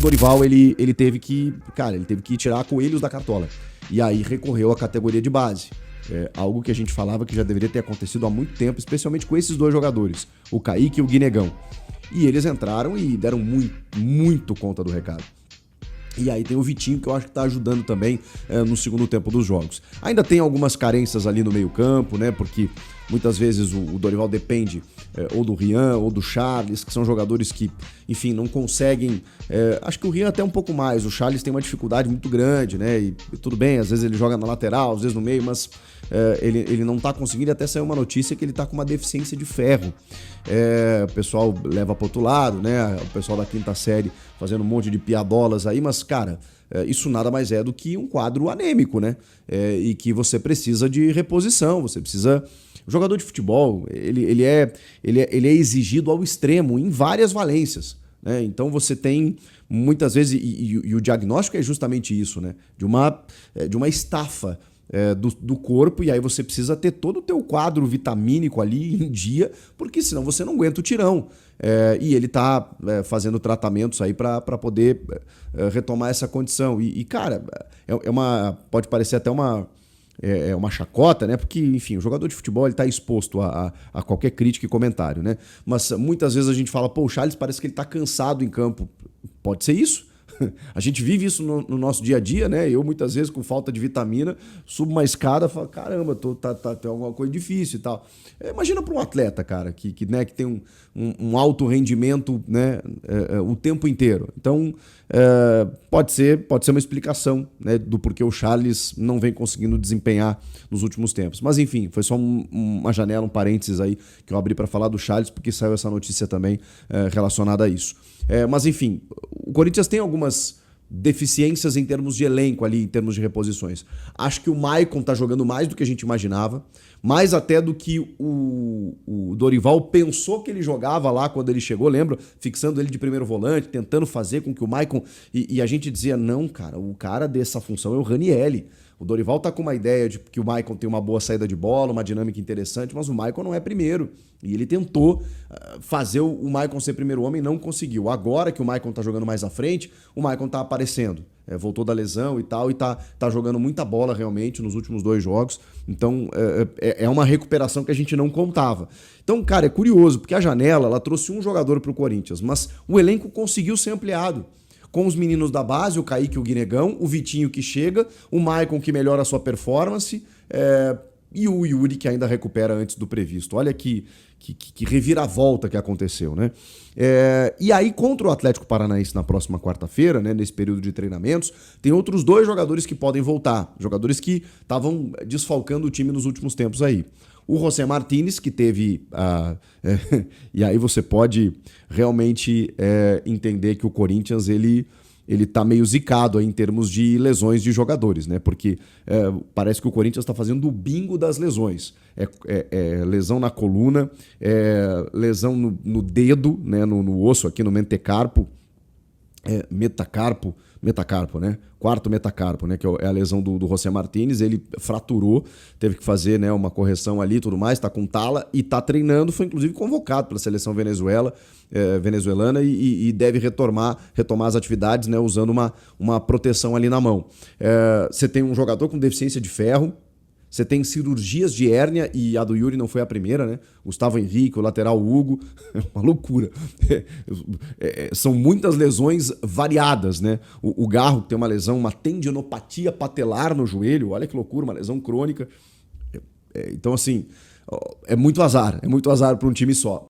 Dorival, ele teve que, cara, ele teve que tirar coelhos da cartola. E aí recorreu à categoria de base. Algo que a gente falava que já deveria ter acontecido há muito tempo, especialmente com esses dois jogadores, o Kaique e o Guinegão. E eles entraram e deram muito conta do recado. E aí tem o Vitinho, que eu acho que tá ajudando também no segundo tempo dos jogos. Ainda tem algumas carências ali no meio-campo, né? Porque muitas vezes o Dorival depende ou do Rian ou do Charles, que são jogadores que, enfim, não conseguem. Acho que o Rian até um pouco mais. O Charles tem uma dificuldade muito grande, né? E tudo bem, às vezes ele joga na lateral, às vezes no meio, mas ele não tá conseguindo. Até saiu uma notícia que ele tá com uma deficiência de ferro. O pessoal leva pro outro lado, né? O pessoal da quinta série fazendo um monte de piadolas aí, mas, cara, isso nada mais é do que um quadro anêmico, né? E que você precisa de reposição, você precisa... O jogador de futebol, ele é exigido ao extremo em várias valências, né? Então você tem muitas vezes, e o diagnóstico é justamente isso, né? De uma estafa do corpo, e aí você precisa ter todo o teu quadro vitamínico ali em dia, porque senão você não aguenta o tirão. E ele tá fazendo tratamentos aí para poder retomar essa condição. Cara, pode parecer até uma chacota, né? Porque, enfim, o jogador de futebol ele tá exposto a qualquer crítica e comentário, né? Mas muitas vezes a gente fala, pô, o Charles parece que ele tá cansado em campo. Pode ser isso. A gente vive isso no nosso dia a dia, né? Eu, muitas vezes, com falta de vitamina, subo uma escada e falo, caramba, tem alguma coisa difícil e tal. Imagina para um atleta, cara, que tem um alto rendimento, né, o tempo inteiro. Então, pode ser uma explicação, né, do porquê o Charles não vem conseguindo desempenhar nos últimos tempos. Mas, enfim, foi só uma janela, um parênteses aí que eu abri para falar do Charles, porque saiu essa notícia também relacionada a isso. Mas, enfim, o Corinthians tem algumas deficiências em termos de elenco ali, em termos de reposições. Acho que o Maicon tá jogando mais do que a gente imaginava, mais até do que o Dorival pensou que ele jogava lá quando ele chegou, lembra? Fixando ele de primeiro volante, tentando fazer com que o Maicon... E a gente dizia, não, cara, o cara dessa função é o Ranieri. O Dorival tá com uma ideia de que o Maicon tem uma boa saída de bola, uma dinâmica interessante, mas o Maicon não é primeiro. E ele tentou fazer o Maicon ser primeiro homem e não conseguiu. Agora que o Maicon tá jogando mais à frente, o Maicon tá aparecendo. Voltou da lesão e tal, e tá jogando muita bola realmente nos últimos 2 jogos. Então é uma recuperação que a gente não contava. Então, cara, é curioso, porque a janela ela trouxe um jogador pro Corinthians, mas o elenco conseguiu ser ampliado. Com os meninos da base, o Kaique e o Guinegão, o Vitinho que chega, o Maicon que melhora a sua performance e o Yuri que ainda recupera antes do previsto. Olha que reviravolta que aconteceu, né? E aí, contra o Atlético Paranaense na próxima quarta-feira, né, nesse período de treinamentos, tem outros 2 jogadores que podem voltar, jogadores que estavam desfalcando o time nos últimos tempos aí. O José Martínez, que teve... e aí você pode realmente entender que o Corinthians ele tá meio zicado aí em termos de lesões de jogadores, né? Porque parece que o Corinthians está fazendo o bingo das lesões. Lesão na coluna, lesão no dedo, né? No osso aqui, no metacarpo, né? Quarto metacarpo, né? Que é a lesão do José Martínez. Ele fraturou, teve que fazer, né, uma correção ali e tudo mais, tá com tala e tá treinando, foi inclusive convocado pela seleção venezuelana e deve retomar as atividades, né, usando uma proteção ali na mão. Você tem um jogador com deficiência de ferro, você tem cirurgias de hérnia, e a do Yuri não foi a primeira, né? Gustavo Henrique, o lateral Hugo, uma loucura. São muitas lesões variadas, né? O Garro tem uma lesão, uma tendinopatia patelar no joelho, olha que loucura, uma lesão crônica. Então, assim, é muito azar para um time só.